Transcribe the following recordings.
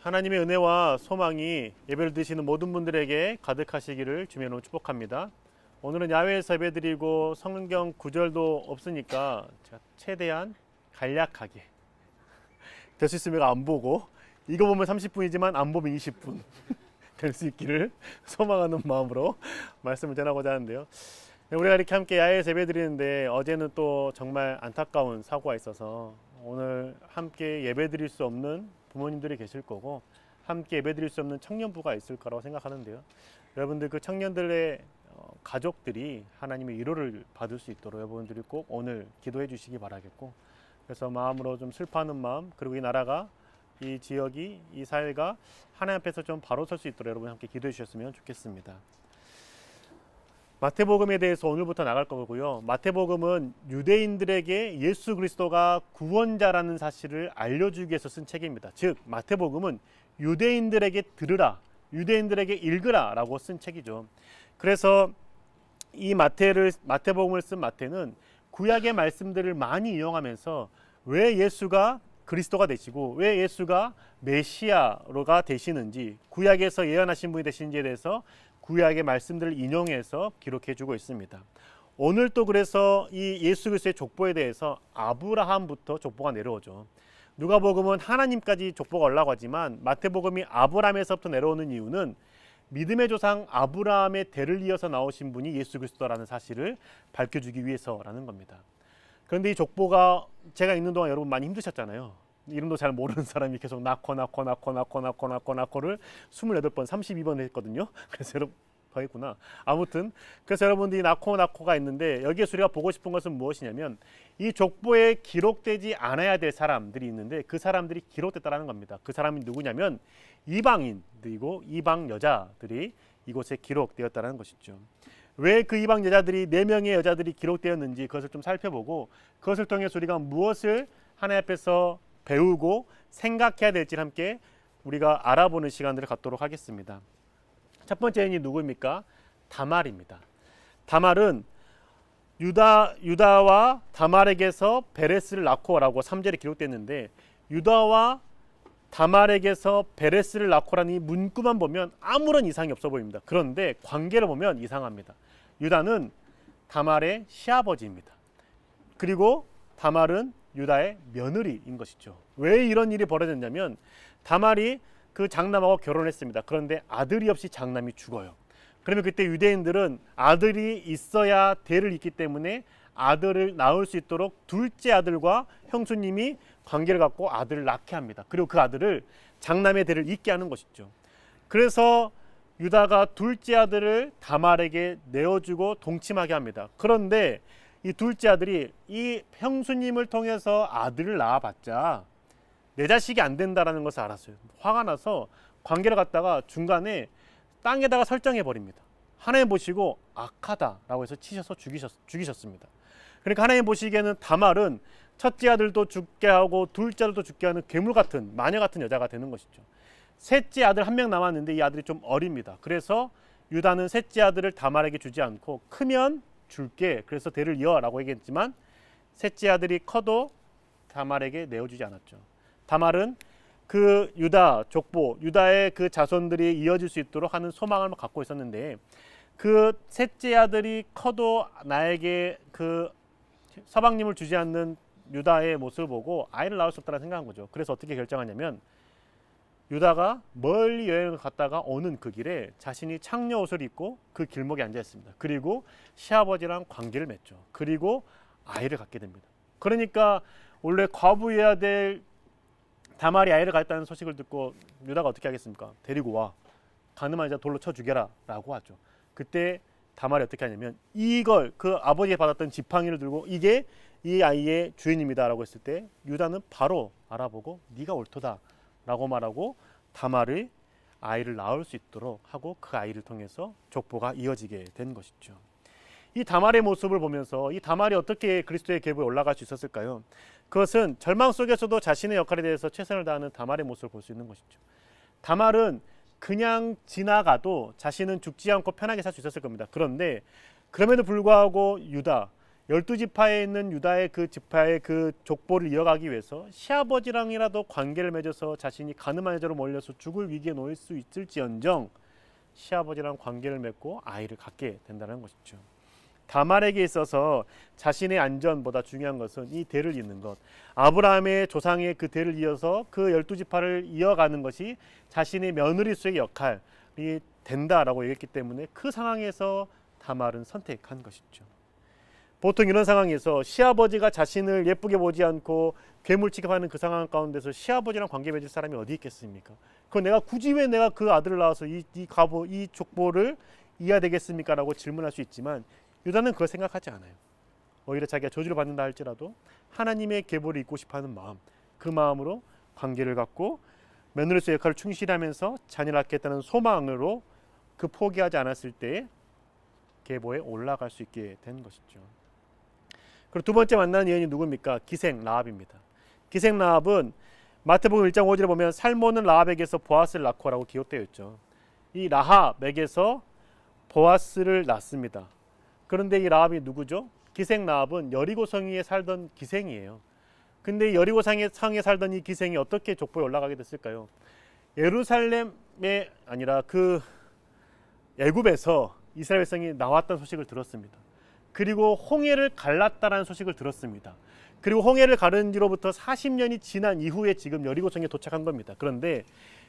하나님의 은혜와 소망이 예배를 드시는 모든 분들에게 가득하시기를 주의 이름으로 축복합니다. 오늘은 야외에서 예배드리고 성경 구절도 없으니까 제가 최대한 간략하게 될 수 있으면 안 보고, 이거 보면 30분이지만 안 보면 20분 될 수 있기를 소망하는 마음으로 말씀을 전하고자 하는데요. 우리가 이렇게 함께 야외에서 예배드리는데 어제는 또 정말 안타까운 사고가 있어서 오늘 함께 예배드릴 수 없는 부모님들이 계실 거고, 함께 예배드릴 수 없는 청년부가 있을 거라고 생각하는데요. 여러분들 그 청년들의 가족들이 하나님의 위로를 받을 수 있도록 여러분들이 꼭 오늘 기도해 주시기 바라겠고, 그래서 마음으로 좀 슬퍼하는 마음, 그리고 이 나라가, 이 지역이, 이 사회가 하나님 앞에서 좀 바로 설 수 있도록 여러분 함께 기도해 주셨으면 좋겠습니다. 마태복음에 대해서 오늘부터 나갈 거고요. 마태복음은 유대인들에게 예수 그리스도가 구원자라는 사실을 알려주기 위해서 쓴 책입니다. 즉 마태복음은 유대인들에게 들으라, 유대인들에게 읽으라 라고 쓴 책이죠. 그래서 이 마태복음을 쓴 마태는 구약의 말씀들을 많이 이용하면서 왜 예수가 그리스도가 되시고 왜 예수가 메시아로가 되시는지, 구약에서 예언하신 분이 되시는지에 대해서 구약의 말씀들을 인용해서 기록해주고 있습니다. 오늘 또 그래서 이 예수 그리스도의 족보에 대해서 아브라함부터 족보가 내려오죠. 누가복음은 하나님까지 족보가 올라가지만 마태복음이 아브라함에서부터 내려오는 이유는 믿음의 조상 아브라함의 대를 이어서 나오신 분이 예수 그리스도라는 사실을 밝혀주기 위해서라는 겁니다. 그런데 이 족보가 제가 읽는 동안 여러분 많이 힘드셨잖아요. 이름도 잘 모르는 사람이 계속 낳고를 28번, 32번 했거든요. 그래서 여러분 더 했구나. 아무튼 그래서 여러분들이 낳고가 있는데, 여기에서 우리가 보고 싶은 것은 무엇이냐면 이 족보에 기록되지 않아야 될 사람들이 있는데 그 사람들이 기록됐다는 겁니다. 그 사람이 누구냐면 이방인들이고 이방 여자들이 이곳에 기록되었다는 것이죠. 왜 그 이방 여자들이 4명의 여자들이 기록되었는지 그것을 좀 살펴보고, 그것을 통해서 우리가 무엇을 하나님 앞에서 배우고 생각해야 될지를 함께 우리가 알아보는 시간들을 갖도록 하겠습니다. 첫 번째 여인이 누구입니까? 다말입니다. 다말은 유다와 다말에게서 베레스를 낳고라고 3절에 기록됐는데, 유다와 다말에게서 베레스를 낳고라는 이 문구만 보면 아무런 이상이 없어 보입니다. 그런데 관계를 보면 이상합니다. 유다는 다말의 시아버지입니다. 그리고 다말은 유다의 며느리인 것이죠. 왜 이런 일이 벌어졌냐면 다말이 그 장남하고 결혼했습니다. 그런데 아들이 없이 장남이 죽어요. 그러면 그때 유대인들은 아들이 있어야 대를 잇기 때문에 아들을 낳을 수 있도록 둘째 아들과 형수님이 관계를 갖고 아들을 낳게 합니다. 그리고 그 아들을 장남의 대를 잇게 하는 것이죠. 그래서 유다가 둘째 아들을 다말에게 내어주고 동침하게 합니다. 그런데 이 둘째 아들이 이 형수님을 통해서 아들을 낳아봤자 내 자식이 안 된다는 것을 알았어요. 화가 나서 관계를 갖다가 중간에 땅에다가 설정해 버립니다. 하나님 보시고 악하다라고 해서 치셔서 죽이셨습니다. 그러니까 하나님 보시기에는 다말은 첫째 아들도 죽게 하고 둘째 아들도 죽게 하는 괴물 같은, 마녀 같은 여자가 되는 것이죠. 셋째 아들 1명 남았는데 이 아들이 좀 어립니다. 그래서 유다는 셋째 아들을 다말에게 주지 않고 크면 줄게, 그래서 대를 이어라고 얘기했지만 셋째 아들이 커도 다말에게 내어주지 않았죠. 다말은 그 유다 족보, 유다의 그 자손들이 이어질 수 있도록 하는 소망을 갖고 있었는데, 그 셋째 아들이 커도 나에게 그 서방님을 주지 않는 유다의 모습을 보고 아이를 낳을 수 없다고 생각한 거죠. 그래서 어떻게 결정하냐면 유다가 멀리 여행을 갔다가 오는 그 길에 자신이 창녀 옷을 입고 그 길목에 앉아 있습니다. 그리고 시아버지랑 관계를 맺죠. 그리고 아이를 갖게 됩니다. 그러니까 원래 과부해야 될 다말이 아이를 갖다는 소식을 듣고 유다가 어떻게 하겠습니까? 데리고 와, 가늠한 자 돌로 쳐 죽여라 라고 하죠. 그때 다말이 어떻게 하냐면 이걸, 그 아버지가 받았던 지팡이를 들고 이게 이 아이의 주인입니다 라고 했을 때 유다는 바로 알아보고 네가 옳도다 라고 말하고 다말의 아이를 낳을 수 있도록 하고 그 아이를 통해서 족보가 이어지게 된 것이죠. 이 다말의 모습을 보면서 이 다말이 어떻게 그리스도의 계보에 올라갈 수 있었을까요? 그것은 절망 속에서도 자신의 역할에 대해서 최선을 다하는 다말의 모습을 볼 수 있는 것이죠. 다말은 그냥 지나가도 자신은 죽지 않고 편하게 살 수 있었을 겁니다. 그런데 그럼에도 불구하고 유다, 12지파에 있는 유다의 그 지파의 그 족보를 이어가기 위해서 시아버지랑이라도 관계를 맺어서 자신이 가늠한 여자로 몰려서 죽을 위기에 놓일 수 있을지언정 시아버지랑 관계를 맺고 아이를 갖게 된다는 것이죠. 다말에게 있어서 자신의 안전보다 중요한 것은 이 대를 잇는 것, 아브라함의 조상의 그 대를 이어서 그 12지파를 이어가는 것이 자신의 며느리수의 역할이 된다라고 얘기했기 때문에 그 상황에서 다말은 선택한 것이죠. 보통 이런 상황에서 시아버지가 자신을 예쁘게 보지 않고 괴물 취급하는 그 상황 가운데서 시아버지랑 관계 맺을 사람이 어디 있겠습니까? 그럼 내가 굳이 왜 내가 그 아들을 낳아서 이 족보를 이어야 되겠습니까? 라고 질문할 수 있지만 유다는 그걸 생각하지 않아요. 오히려 자기가 저주를 받는다 할지라도 하나님의 계보를 잇고 싶어하는 마음, 그 마음으로 관계를 갖고 며느리로서의 역할을 충실하면서 자녀를 낳겠다는 소망으로 그 포기하지 않았을 때에 계보에 올라갈 수 있게 된 것이죠. 그리고 두 번째 만나는 여인이 누굽니까? 기생 라합입니다. 기생 라합은 마태복음 1장 5절에 보면 살모는 라합에게서 보아스를 낳고라고 기록되어 있죠. 이 라합에게서 보아스를 낳습니다. 그런데 이 라합이 누구죠? 기생 라합은 여리고 성에 살던 기생이에요. 근데 여리고 성에 살던 이 기생이 어떻게 족보에 올라가게 됐을까요? 예루살렘에 아니라 그 애굽에서 이스라엘 백성이 나왔다는 소식을 들었습니다. 그리고 홍해를 갈랐다라는 소식을 들었습니다. 그리고 홍해를 가른 지로부터 40년이 지난 이후에 지금 여리고성에 도착한 겁니다. 그런데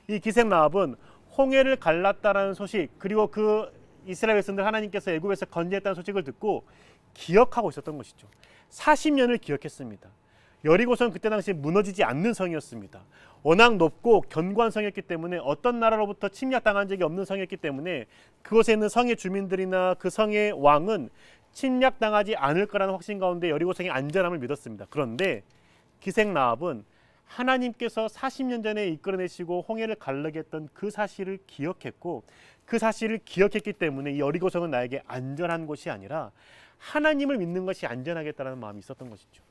이 기생 라합은 홍해를 갈랐다라는 소식, 그리고 그 이스라엘 백성들 하나님께서 애굽에서 건져냈다는 소식을 듣고 기억하고 있었던 것이죠. 40년을 기억했습니다. 여리고성 그때 당시에 무너지지 않는 성이었습니다. 워낙 높고 견고한 성이었기 때문에 어떤 나라로부터 침략당한 적이 없는 성이었기 때문에 그곳에 있는 성의 주민들이나 그 성의 왕은 침략당하지 않을 거라는 확신 가운데 여리고성의 안전함을 믿었습니다. 그런데 기생 라합은 하나님께서 40년 전에 이끌어내시고 홍해를 갈르게 했던 그 사실을 기억했고, 그 사실을 기억했기 때문에 이 여리고성은 나에게 안전한 곳이 아니라 하나님을 믿는 것이 안전하겠다는 마음이 있었던 것이죠.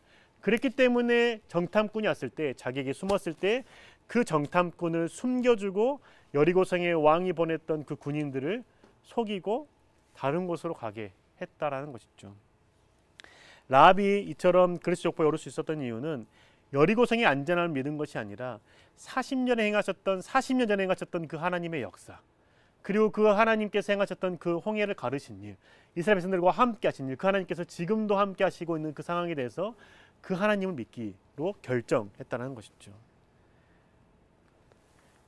그랬기 때문에 정탐꾼이 왔을 때, 자기에게 숨었을 때 그 정탐꾼을 숨겨주고 여리고성의 왕이 보냈던 그 군인들을 속이고 다른 곳으로 가게 했다라는 것이죠. 라합이 이처럼 그리스도 족보에 오를 수 있었던 이유는 여리고성의 안전함을 믿은 것이 아니라 40년 전에 행하셨던 그 하나님의 역사, 그리고 그 하나님께서 행하셨던 그 홍해를 가르신 일, 이스라엘 백성들과 함께 하신 일, 그 하나님께서 지금도 함께 하시고 있는 그 상황에 대해서 그 하나님을 믿기로 결정했다는 것이죠.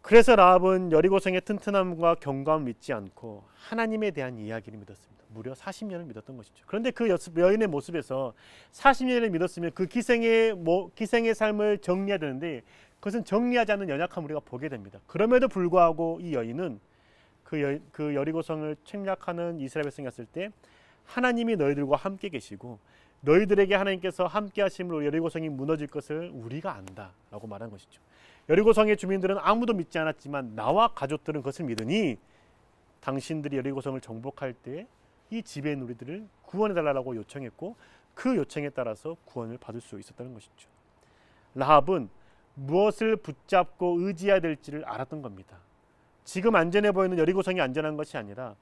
그래서 라합은 여리고성의 튼튼함과 견고함을 믿지 않고 하나님에 대한 이야기를 믿었습니다. 무려 40년을 믿었던 것이죠. 그런데 그 여인의 모습에서 40년을 믿었으면 그 기생의 삶을 정리해야 되는데 그것은 정리하지 않는 연약함을 우리가 보게 됩니다. 그럼에도 불구하고 이 여인은 그 여리고성을 침략하는 이스라엘 백성이었을 때 하나님이 너희들과 함께 계시고 너희들에게 하나님께서 함께 하심으로 여리고성이 무너질 것을 우리가 안다라고 말한 것이죠. 여리고성의 주민들은 아무도 믿지 않았지만 나와 가족들은 그것을 믿으니 당신들이 여리고성을 정복할 때 이 지배의 누리들을 구원해달라고 요청했고 그 요청에 따라서 구원을 받을 수 있었다는 것이죠. 라합은 무엇을 붙잡고 의지해야 될지를 알았던 겁니다. 지금 안전해 보이는 여리고성이 안전한 것이 아니라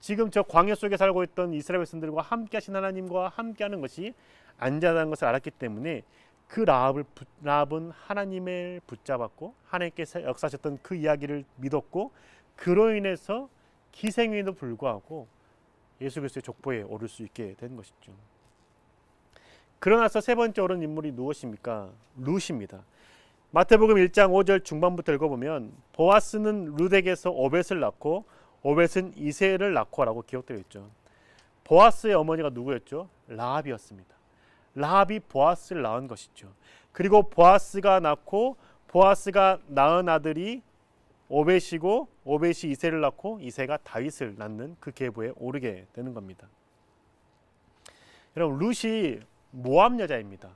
지금 저 광야 속에 살고 있던 이스라엘 백성들과 함께 하신 하나님과 함께 하는 것이 안전하다는 것을 알았기 때문에 그 라합은 하나님을 붙잡았고 하나님께서 역사하셨던 그 이야기를 믿었고 그로 인해서 기생임에도 불구하고 예수 그리스도의 족보에 오를 수 있게 된 것이죠. 그러나서 세 번째 오른 인물이 무엇입니까? 룻입니다. 마태복음 1장 5절 중반부터 읽어보면 보아스는 룻에게서 오벳을 낳고 오벳은 이새를 낳고라고 기록되어 있죠. 보아스의 어머니가 누구였죠? 라합이었습니다. 라합이 보아스를 낳은 것이죠. 그리고 보아스가 낳고 보아스가 낳은 아들이 오벳이고 오벳이 이새를 낳고 이새가 다윗을 낳는 그 계보에 오르게 되는 겁니다. 여러분 룻이 모압 여자입니다.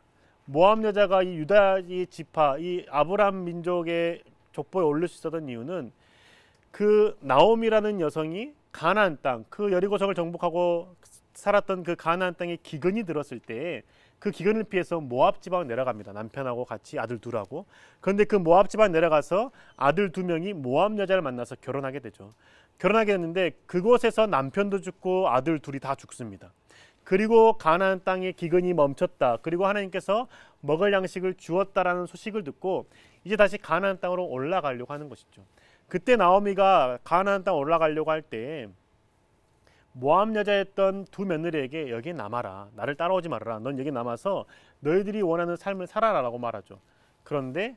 모압 여자가 이 유다의 지파, 이 아브람 민족의 족보에 올릴 수 있었던 이유는 그 나옴이라는 여성이 가나안 땅, 그 여리고성을 정복하고 살았던 그 가나안 땅에 기근이 들었을 때 그 기근을 피해서 모압 지방으로 내려갑니다. 남편하고 같이 아들 둘하고. 그런데 그 모압 지방 내려가서 아들 두 명이 모압 여자를 만나서 결혼하게 되죠. 결혼하게 됐는데 그곳에서 남편도 죽고 아들 둘이 다 죽습니다. 그리고 가나안 땅의 기근이 멈췄다. 그리고 하나님께서 먹을 양식을 주었다라는 소식을 듣고 이제 다시 가나안 땅으로 올라가려고 하는 것이죠. 그때 나오미가 가나안 땅 올라가려고 할 때 모압 여자였던 두 며느리에게 여기 남아라. 나를 따라오지 말아라. 넌 여기 남아서 너희들이 원하는 삶을 살아라라고 말하죠. 그런데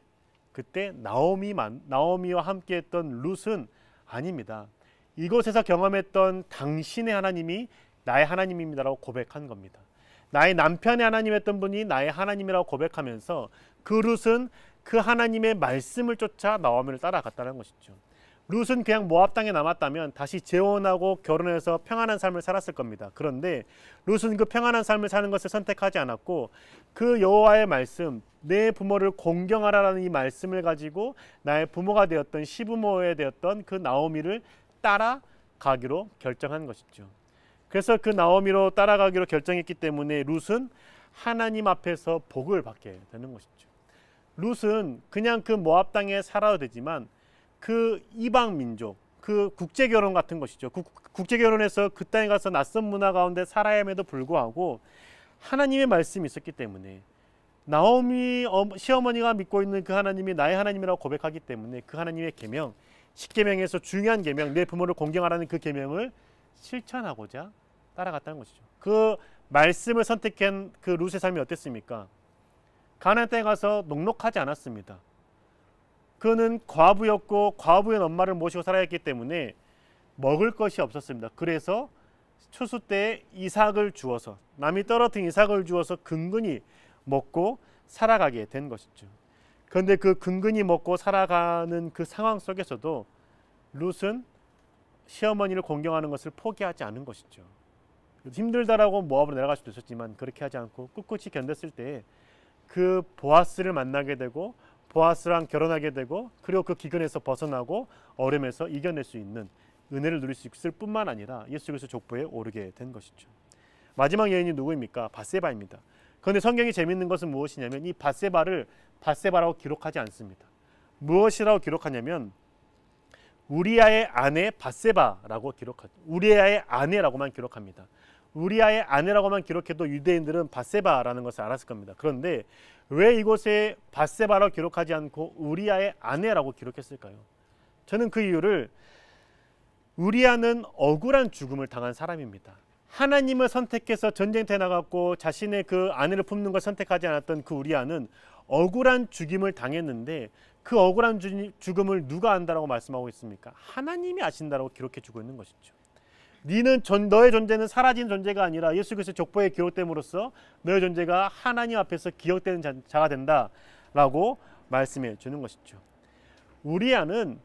그때 나오미와 함께했던 룻은 아닙니다. 이곳에서 경험했던 당신의 하나님이 나의 하나님입니다라고 고백한 겁니다. 나의 남편의 하나님이었던 분이 나의 하나님이라고 고백하면서 그 룻은 그 하나님의 말씀을 쫓아 나오미를 따라갔다는 것이죠. 룻은 그냥 모압 땅에 남았다면 다시 재혼하고 결혼해서 평안한 삶을 살았을 겁니다. 그런데 룻은 그 평안한 삶을 사는 것을 선택하지 않았고 그 여호와의 말씀, 내 부모를 공경하라라는 이 말씀을 가지고 나의 부모가 되었던 시부모에 되었던 그 나오미를 따라가기로 결정한 것이죠. 그래서 그 나오미로 따라가기로 결정했기 때문에 룻은 하나님 앞에서 복을 받게 되는 것이죠. 룻은 그냥 그 모압 땅에 살아도 되지만 그 이방 민족, 그 국제 결혼 같은 것이죠. 국제 결혼해서 그 땅에 가서 낯선 문화 가운데 살아야 함에도 불구하고 하나님의 말씀이 있었기 때문에 나오미 시어머니가 믿고 있는 그 하나님이 나의 하나님이라고 고백하기 때문에 그 하나님의 계명, 십계명에서 중요한 계명, 내 부모를 공경하라는 그 계명을 실천하고자 따라갔다는 것이죠. 그 말씀을 선택한 그 룻의 삶이 어땠습니까? 가나안 땅에 가서 녹록하지 않았습니다. 그는 과부였고 과부인 엄마를 모시고 살아야 했기 때문에 먹을 것이 없었습니다. 그래서 추수 때 이삭을 주어서 남이 떨어뜨린 이삭을 주어서 근근히 먹고 살아가게 된 것이죠. 그런데 그 근근히 먹고 살아가는 그 상황 속에서도 룻은 시어머니를 공경하는 것을 포기하지 않은 것이죠. 힘들다라고 모압으로 내려갈 수도 있었지만 그렇게 하지 않고 꿋꿋이 견뎠을 때 그 보아스를 만나게 되고 보아스랑 결혼하게 되고 그리고 그 기근에서 벗어나고 어려움에서 이겨낼 수 있는 은혜를 누릴 수 있을 뿐만 아니라 예수 그리스도 족보에 오르게 된 것이죠. 마지막 여인이 누구입니까? 밧세바입니다. 그런데 성경이 재밌는 것은 무엇이냐면 이 밧세바를 밧세바라고 기록하지 않습니다. 무엇이라고 기록하냐면 우리아의 아내 밧세바라고 기록하죠. 우리아의 아내라고만 기록합니다. 우리아의 아내라고만 기록해도 유대인들은 밧세바라는 것을 알았을 겁니다. 그런데 왜 이곳에 밧세바라고 기록하지 않고 우리아의 아내라고 기록했을까요? 저는 그 이유를 우리아는 억울한 죽음을 당한 사람입니다. 하나님을 선택해서 전쟁터에 나갔고 자신의 그 아내를 품는 걸 선택하지 않았던 그 우리아는 억울한 죽임을 당했는데 그 억울한 죽음을 누가 안다라고 말씀하고 있습니까? 하나님이 아신다라고 기록해 주고 있는 것이죠. 너의 존재는 사라진 존재가 아니라 예수 그리스도의 족보에 기록됨으로써 너의 존재가 하나님 앞에서 기억되는 자가 된다라고 말씀해 주는 것이죠. 우리아는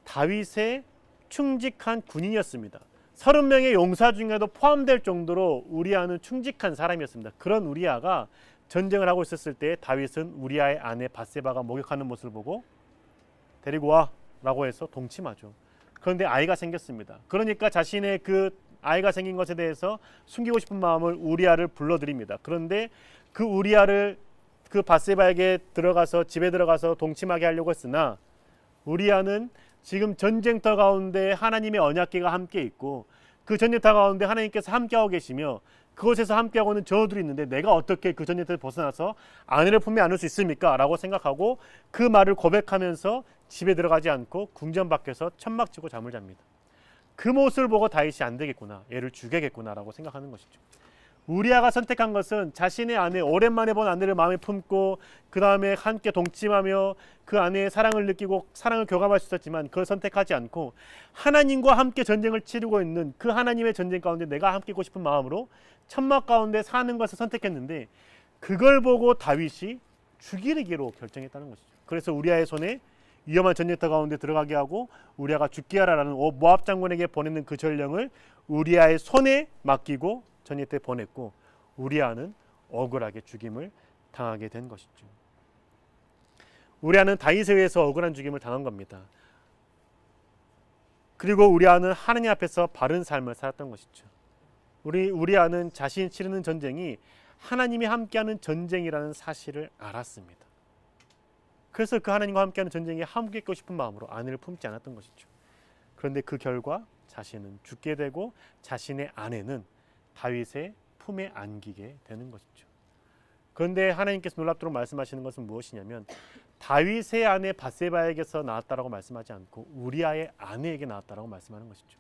다윗의 충직한 군인이었습니다. 30명의 용사 중에도 포함될 정도로 우리아는 충직한 사람이었습니다. 그런 우리아가 전쟁을 하고 있었을 때 다윗은 우리아의 아내 밧세바가 목욕하는 모습을 보고 데리고 와 라고 해서 동침하죠. 그런데 아이가 생겼습니다. 그러니까 자신의 그 아이가 생긴 것에 대해서 숨기고 싶은 마음을 우리아를 불러들입니다. 그런데 그 우리아를 그 밧세바에게 집에 들어가서 동침하게 하려고 했으나 우리아는 지금 전쟁터 가운데 하나님의 언약궤가 함께 있고 그 전쟁터 가운데 하나님께서 함께하고 계시며 그곳에서 함께하고는 저들이 있는데 내가 어떻게 그 전쟁터를 벗어나서 아내를 품에 안을 수 있습니까? 라고 생각하고 그 말을 고백하면서 집에 들어가지 않고 궁전 밖에서 천막 치고 잠을 잡니다. 그 모습을 보고 다윗이 안 되겠구나, 얘를 죽여야겠구나 라고 생각하는 것이죠. 우리아가 선택한 것은 자신의 아내, 오랜만에 본 아내를 마음에 품고 그 다음에 함께 동침하며 그 아내의 사랑을 느끼고 사랑을 교감할 수 있었지만 그걸 선택하지 않고 하나님과 함께 전쟁을 치르고 있는 그 하나님의 전쟁 가운데 내가 함께 있고 싶은 마음으로 천막 가운데 사는 것을 선택했는데 그걸 보고 다윗이 죽이기로 결정했다는 것이죠. 그래서 우리아의 손에 위험한 전쟁터 가운데 들어가게 하고 우리아가 죽게 하라라는 모압 장군에게 보내는 그 전령을 우리아의 손에 맡기고 전쟁터에 보냈고 우리아는 억울하게 죽임을 당하게 된 것이죠. 우리아는 다윗에 의해서 억울한 죽임을 당한 겁니다. 그리고 우리아는 하느님 앞에서 바른 삶을 살았던 것이죠. 우리아는 자신이 치르는 전쟁이 하나님이 함께하는 전쟁이라는 사실을 알았습니다. 그래서 그 하나님과 함께하는 전쟁에 함께 있고 싶은 마음으로 아내를 품지 않았던 것이죠. 그런데 그 결과 자신은 죽게 되고 자신의 아내는 다윗의 품에 안기게 되는 것이죠. 그런데 하나님께서 놀랍도록 말씀하시는 것은 무엇이냐면 다윗의 아내 밧세바에게서 나왔다라고 말씀하지 않고 우리아의 아내에게 나왔다라고 말씀하는 것이죠.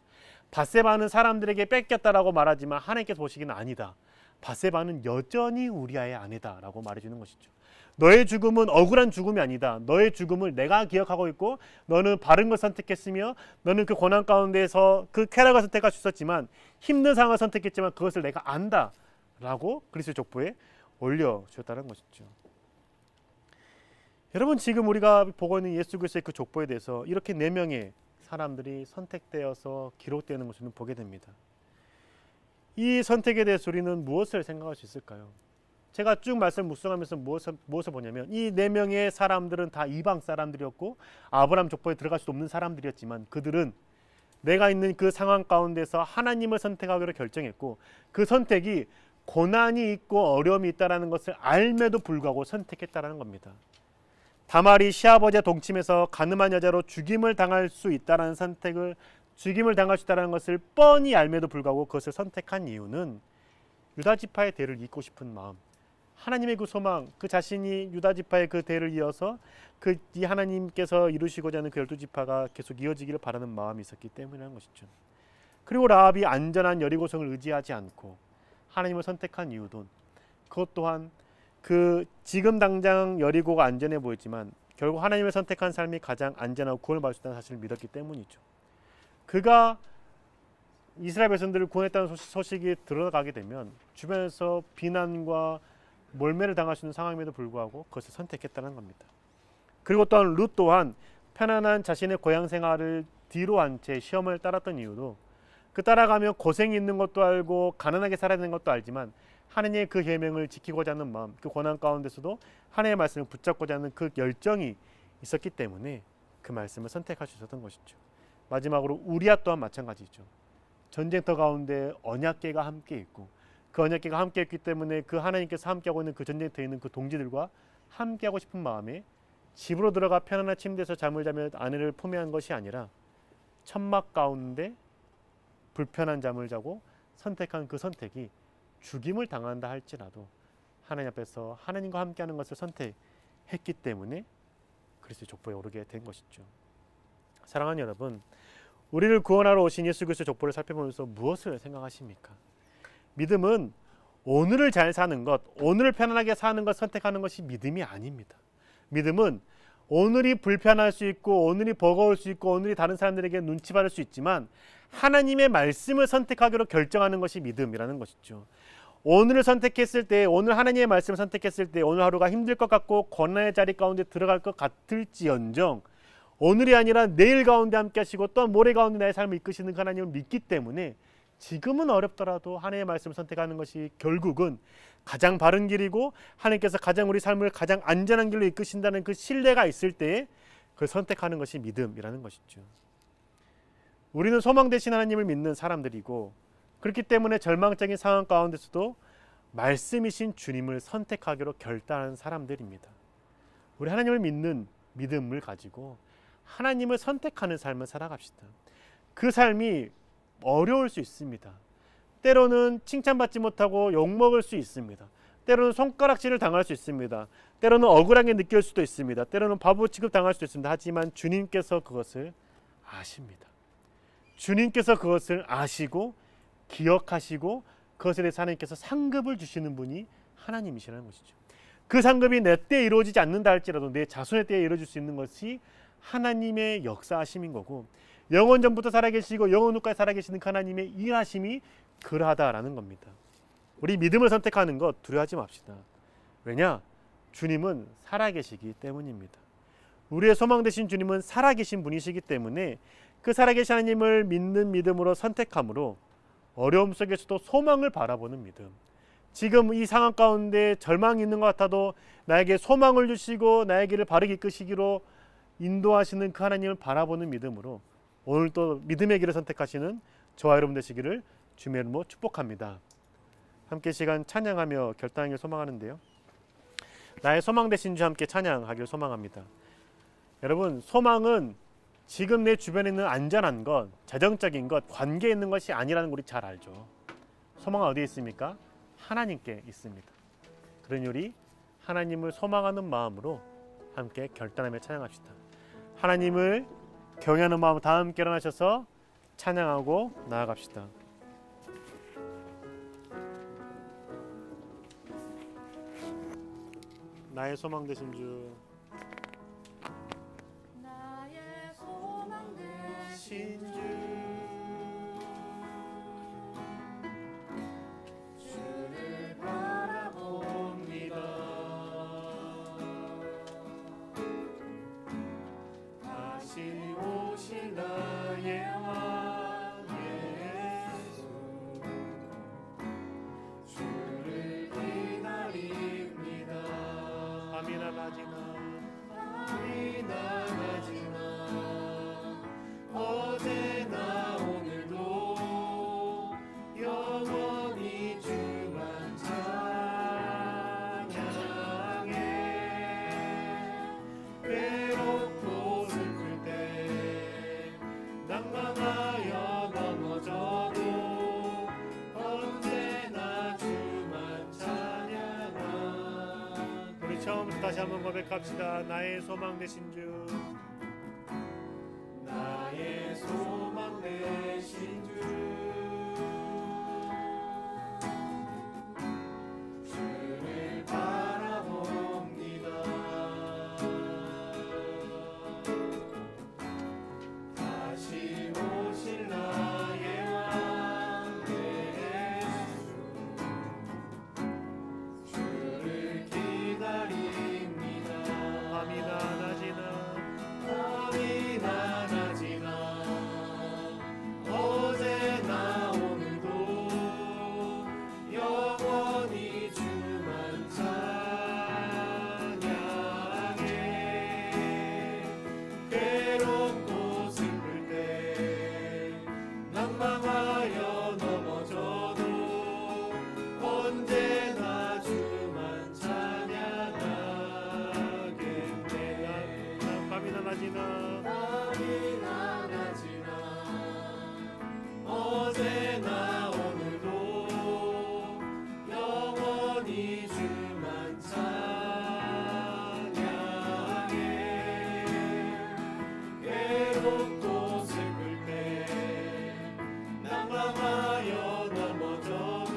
밧세바는 사람들에게 뺏겼다라고 말하지만 하나님께서 보시기는 아니다. 밧세바는 여전히 우리아의 아내다라고 말해주는 것이죠. 너의 죽음은 억울한 죽음이 아니다. 너의 죽음을 내가 기억하고 있고 너는 바른 걸 선택했으며 너는 그 고난 가운데서 그 쾌락을 선택할 수 있었지만 힘든 상황을 선택했지만 그것을 내가 안다 라고 그리스도의 족보에 올려주었다는 것이죠. 여러분, 지금 우리가 보고 있는 예수 그리스도의 그 족보에 대해서 이렇게 4명의 사람들이 선택되어서 기록되는 것을 보게 됩니다. 이 선택에 대해서 우리는 무엇을 생각할 수 있을까요? 제가 쭉 말씀 묵상하면서 무엇을 보냐면 이 4명의 사람들은 다 이방 사람들이었고 아브라함 족보에 들어갈 수 없는 사람들이었지만 그들은 내가 있는 그 상황 가운데서 하나님을 선택하기로 결정했고 그 선택이 고난이 있고 어려움이 있다는 것을 알매도 불구하고 선택했다는 겁니다. 다말이 시아버지와 동침해서 가늠한 여자로 죽임을 당할 수 있다는 선택을 죽임을 당할 수 있다는 것을 뻔히 알매도 불구하고 그것을 선택한 이유는 유다 지파의 대를 잇고 싶은 마음, 하나님의 그 소망, 그 자신이 유다 지파의 그 대를 이어서 그 하나님께서 이루시고자 하는 그 12지파가 계속 이어지기를 바라는 마음이 있었기 때문이라는 것이죠. 그리고 라합이 안전한 여리고성을 의지하지 않고 하나님을 선택한 이유도 그것 또한 그 지금 당장 여리고가 안전해 보이지만 결국 하나님을 선택한 삶이 가장 안전하고 구원을 받을 수 있다는 사실을 믿었기 때문이죠. 그가 이스라엘 백성들을 구원했다는 소식이 들어가게 되면 주변에서 비난과 몰매를 당할 수 있는 상황임에도 불구하고 그것을 선택했다는 겁니다. 그리고 또한 룻 또한 편안한 자신의 고향 생활을 뒤로 한 채 시험을 따랐던 이유도 그 따라가며 고생이 있는 것도 알고 가난하게 살아야 되는 것도 알지만 하나님의 그 계명을 지키고자 하는 마음, 그 고난 가운데서도 하나님의 말씀을 붙잡고자 하는 그 열정이 있었기 때문에 그 말씀을 선택할 수 있었던 것이죠. 마지막으로 우리아 또한 마찬가지죠. 전쟁터 가운데 언약궤가 함께 있고 그 언약궤가 함께 있기 때문에 그 하나님께서 함께하고 있는 그 전쟁터에 있는 그 동지들과 함께하고 싶은 마음에 집으로 들어가 편안한 침대에서 잠을 자며 아내를 품에한 것이 아니라 천막 가운데 불편한 잠을 자고 선택한 그 선택이 죽임을 당한다 할지라도 하나님 앞에서 하나님과 함께하는 것을 선택했기 때문에 그리스도의 족보에 오르게 된 것이죠. 사랑하는 여러분, 우리를 구원하러 오신 예수 그리스도의 족보를 살펴보면서 무엇을 생각하십니까? 믿음은 오늘을 잘 사는 것, 오늘을 편안하게 사는 것 선택하는 것이 믿음이 아닙니다. 믿음은 오늘이 불편할 수 있고 오늘이 버거울 수 있고 오늘이 다른 사람들에게 눈치 받을 수 있지만 하나님의 말씀을 선택하기로 결정하는 것이 믿음이라는 것이죠. 오늘을 선택했을 때, 오늘 하나님의 말씀을 선택했을 때 오늘 하루가 힘들 것 같고 고난의 자리 가운데 들어갈 것 같을지언정 오늘이 아니라 내일 가운데 함께 하시고 또 모레 가운데 나의 삶을 이끄시는 하나님을 믿기 때문에 지금은 어렵더라도 하나님의 말씀을 선택하는 것이 결국은 가장 바른 길이고 하나님께서 가장 우리 삶을 가장 안전한 길로 이끄신다는 그 신뢰가 있을 때에 그걸 선택하는 것이 믿음이라는 것이죠. 우리는 소망 되신 하나님을 믿는 사람들이고 그렇기 때문에 절망적인 상황 가운데서도 말씀이신 주님을 선택하기로 결단한 사람들입니다. 우리 하나님을 믿는 믿음을 가지고 하나님을 선택하는 삶을 살아갑시다. 그 삶이 어려울 수 있습니다. 때로는 칭찬받지 못하고 욕먹을 수 있습니다. 때로는 손가락질을 당할 수 있습니다. 때로는 억울하게 느낄 수도 있습니다. 때로는 바보 취급 당할 수도 있습니다. 하지만 주님께서 그것을 아십니다. 주님께서 그것을 아시고 기억하시고 그것에 대해서 하나님께서 상급을 주시는 분이 하나님이시라는 것이죠. 그 상급이 내 때에 이루어지지 않는다 할지라도 내 자손의 때에 이루어질 수 있는 것이 하나님의 역사하심인 거고 영원 전부터 살아계시고 영원 후까지 살아계시는 하나님의 일하심이 그러하다라는 겁니다. 우리 믿음을 선택하는 것 두려워하지 맙시다. 왜냐? 주님은 살아계시기 때문입니다. 우리의 소망 되신 주님은 살아계신 분이시기 때문에 그 살아계신 하나님을 믿는 믿음으로 선택함으로 어려움 속에서도 소망을 바라보는 믿음, 지금 이 상황 가운데 절망이 있는 것 같아도 나에게 소망을 주시고 나의 길을 바르게 이끄시기로 인도하시는 그 하나님을 바라보는 믿음으로 오늘 또 믿음의 길을 선택하시는 저와 여러분 되시기를 주님의 이름으로 축복합니다. 함께 시간 찬양하며 결단하기를 소망하는데요. 나의 소망 되신 주 함께 찬양하기를 소망합니다. 여러분, 소망은 지금 내 주변에 있는 안전한 것, 재정적인 것, 관계에 있는 것이 아니라는 걸 우리 잘 알죠. 소망은 어디에 있습니까? 하나님께 있습니다. 그러니 우리 하나님을 소망하는 마음으로 함께 결단하며 찬양합시다. 하나님을 경외하는 마음으로 다 함께 일어나셔서 찬양하고 나아갑시다. 나의 소망 되신 주, 나의 소망 되신 주, 주를 바라봅니다. 다시 오실 나의 왕 예수, 주를 기다립니다. 밤이나 낮이나 어제나 오늘도 영원히 주만 찬양해. 외롭고 슬플 때 낭만하여 넘어져도 언제나 주만 찬양하. 우리 처음부터 다시 한번 고백합시다. 나의 소망 되신 주, 나의 소망 되신 주, 주를 바라봅니다. 다시 오실 나의 왕 예수, 주를 기다립니다. 밤이나 낮이나 어제나 오늘도 영원히 주만 찬양해. 괴롭고 슬플 때 난망하여 넘어져도 언제나 주만 찬양하겠네. 밤이나 낮이나 어제나 오늘도 영원히 주만 찬양해. 괴롭고 슬플 때 난감하여 넘어져도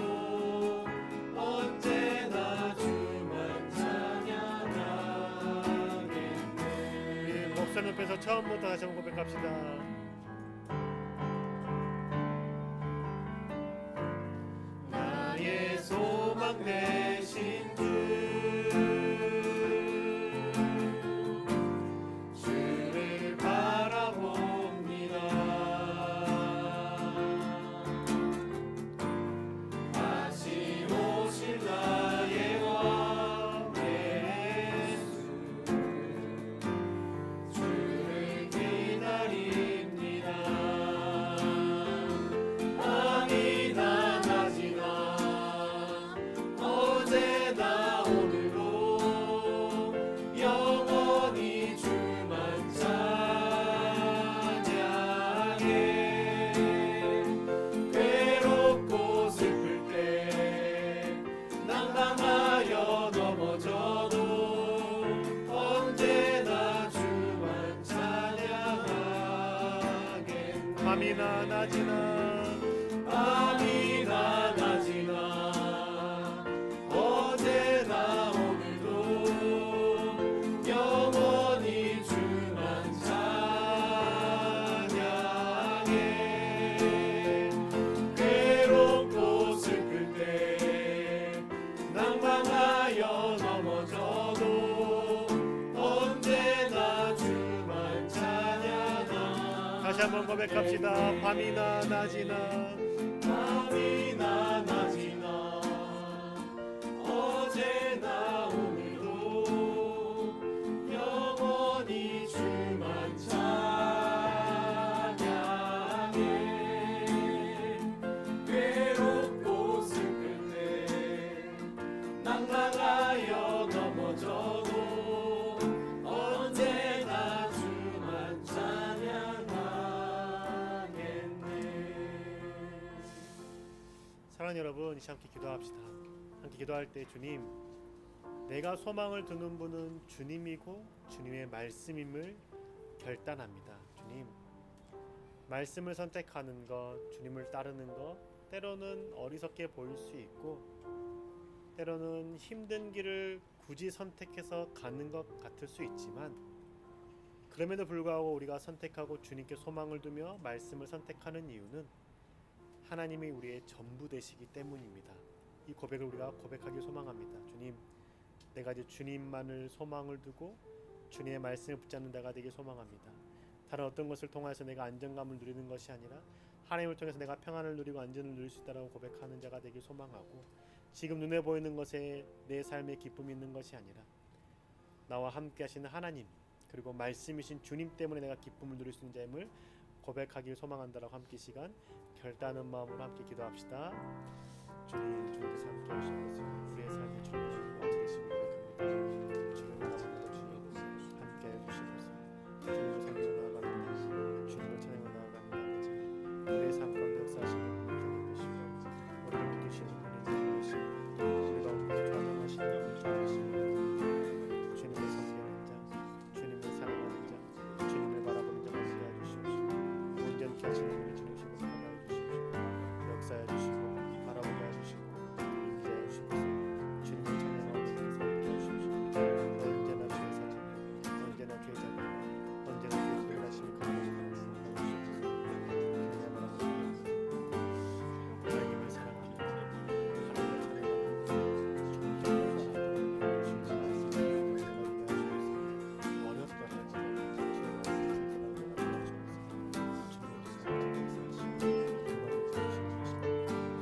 언제나 주만 찬양하겠네. 목소리 높여서 처음부터 다시 한번 고백합시다. 나의 소망 되신 주, 주를 바라봅니다. 다시 오실 나의 왕 예수, 주를 기다립니다. 밤이나 낮이나 어제나 오늘도 영원히 주만 찬양해. 괴롭고 슬플 때 난감하여 넘어져도 언제나 주만 찬양하겠네. 밤이나 낮이나 어제나 오늘도 영원히 주만 찬양해. 괴롭고 슬플 때 낭망하여 넘어져도 언제나 주만 찬양하. 다시 한번 고백합시다. 밤이나 낮이나 어제나 오늘도 영원히 주만 찬양해. 괴롭고 슬플 때 낭망하여 넘어져도 언제나 주만 찬양하겠네. 사랑하는 여러분, 이 시간 함께 기도합시다. 함께 기도할 때 주님, 내가 소망을 두는 분은 주님이고 주님의 말씀임을 결단합니다. 주님, 말씀을 선택하는 것, 주님을 따르는 것, 때로는 어리석게 보일 수 있고 때로는 힘든 길을 굳이 선택해서 가는 것 같을 수 있지만, 그럼에도 불구하고 우리가 선택하고 주님께 소망을 두며 말씀을 선택하는 이유는 하나님이 우리의 전부 되시기 때문입니다. 이 고백을 우리가 고백하길 소망합니다. 주님, 내가 이제 주님만을 소망을 두고 주님의 말씀을 붙잡는 자가 되길 소망합니다. 다른 어떤 것을 통해서 내가 안정감을 누리는 것이 아니라 하나님을 통해서 내가 평안을 누리고 안전을 누릴 수 있다고 고백하는 자가 되길 소망하고, 지금 눈에 보이는 것에 내 삶에 기쁨이 있는 것이 아니라 나와 함께 하시는 하나님, 그리고 말씀이신 주님 때문에 내가 기쁨을 누릴 수 있는 자임을 고백하길 소망한다라고 함께 시간 결단하는 마음으로 함께 기도합시다. 주님, 주님께서 함께 하시면서 우리의 삶에 주님 주시고 되시길 고백합니다. 주님을 나아갑니다. 주님 함께 해주시면서 주님을 섬기며 나아갑니다. 주님을 찬양하며 나아갑니다. 우리의 삶 가운데 역사하시는 분이 주님 되시고 우리를 믿으시는 분이 주님 되시고 우리 가운데 좌정하시는 분이 주님 되시고 주님을 섬기는 자, 주님을 사랑하는 자, 주님을 바라보는 자가 되게 해주시옵시고 온전케 하시는 분이 주님이시고 살아가해 주시옵시고 역사해 주시고 바라보게 해주시고 임재해 주시옵소서. 주님을 찬양하고 함께 해주시옵시고 언제나 주의 사랑, 언제나 주의 자비, 언제나 주의 구원하심을 감사하시고 주시옵소서. 주님을 바라보시옵소서. 하나님을 사랑하며 하나님을 찬양하며 주님을 바라보며 주님의 말씀을 내가 하시옵소서. 어렵더라도 주의 말씀을 깨달아 주옵소서. 주님의 역사하시고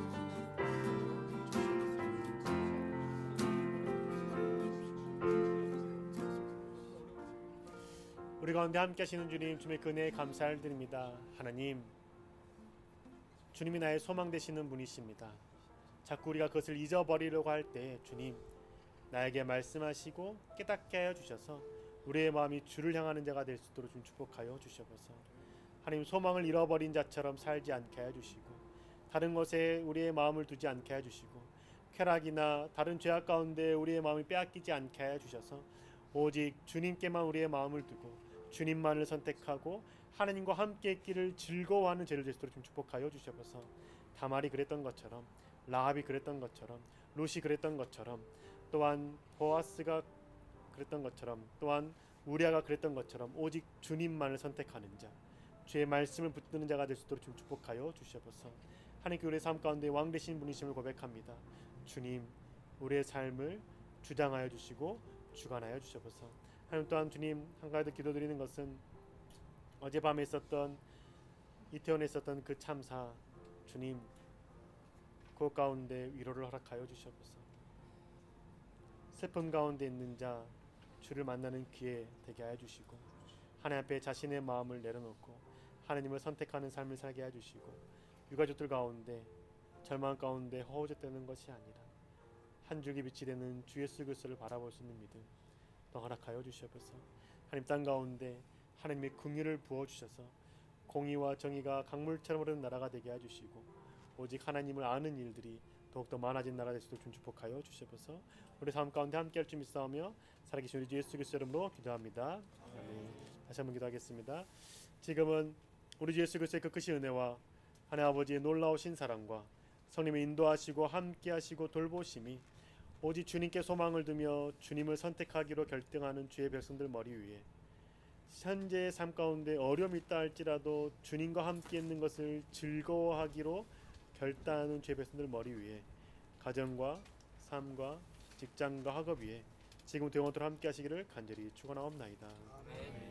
우리 가운데 함께 하시는 주님, 주님의 은혜에 감사를 드립니다. 하나님, 주님이 나의 소망 되시는 분이십니다. 자꾸 우리가 그것을 잊어버리려고 할 때 주님, 나에게 말씀하시고 깨닫게 하여 주셔서 우리의 마음이 주를 향하는 자가 될 수 있도록 좀 축복하여 주셔서 하나님, 소망을 잃어버린 자처럼 살지 않게 하여 주시고 다른 것에 우리의 마음을 두지 않게 하여 주시고 쾌락이나 다른 죄악 가운데 우리의 마음이 빼앗기지 않게 하여 주셔서 오직 주님께만 우리의 마음을 두고 주님만을 선택하고 하나님과 함께 있기를 즐거워하는 죄를 될 수 있도록 좀 축복하여 주셔서 다말이 그랬던 것처럼, 라합이 그랬던 것처럼, 룻이 그랬던 것처럼, 또한 보아스가 그랬던 것처럼, 또한 우리아가 그랬던 것처럼 오직 주님만을 선택하는 자, 주의 말씀을 붙드는 자가 될 수 있도록 좀 축복하여 주셔서 하나님께 우리의 삶 가운데 왕 되신 분이심을 고백합니다. 주님, 우리의 삶을 주장하여 주시고 주관하여 주셔서 하나님, 또한 주님, 한 가지 더 기도드리는 것은 어젯밤에 있었던 이태원에 있었던 그 참사, 주님, 그 가운데 위로를 허락하여 주셔서 슬픔 가운데 있는 자 주를 만나는 기회 되게 하여 주시고 하나님 앞에 자신의 마음을 내려놓고 하나님을 선택하는 삶을 살게 해 주시고 유가족들 가운데 절망 가운데 허우적대는 것이 아니라 한 줄기 빛이 되는 주 예수 그리스도를 바라볼 수 있는 믿음 또 허락하여 주시옵소서. 하나님, 땅 가운데 하나님의 긍휼을 부어주셔서 공의와 정의가 강물처럼 흐르는 나라가 되게 해주시고 오직 하나님을 아는 일들이 더욱더 많아진 나라 될 수 있도록 축복하여 주시옵소서. 우리 삶 가운데 함께할 줄 믿사오며 살아계신 우리 주 예수 그리스도 이름으로 기도합니다. 아멘. 다시 한번 기도하겠습니다. 지금은 우리 주 예수 그리스도의 그 크신 은혜와 하나님 아버지의 놀라우신 사랑과 성령의 인도하시고 함께하시고 돌보심이 오직 주님께 소망을 두며 주님을 선택하기로 결정하는 주의 백성들 머리 위에 현재의 삶 가운데 어려움이 있다 할지라도 주님과 함께 있는 것을 즐거워하기로 결단하는 주의 백성들 머리 위에 가정과 삶과 직장과 학업 위에 지금부터 영원토록 함께 하시기를 간절히 축원하옵나이다. 아멘.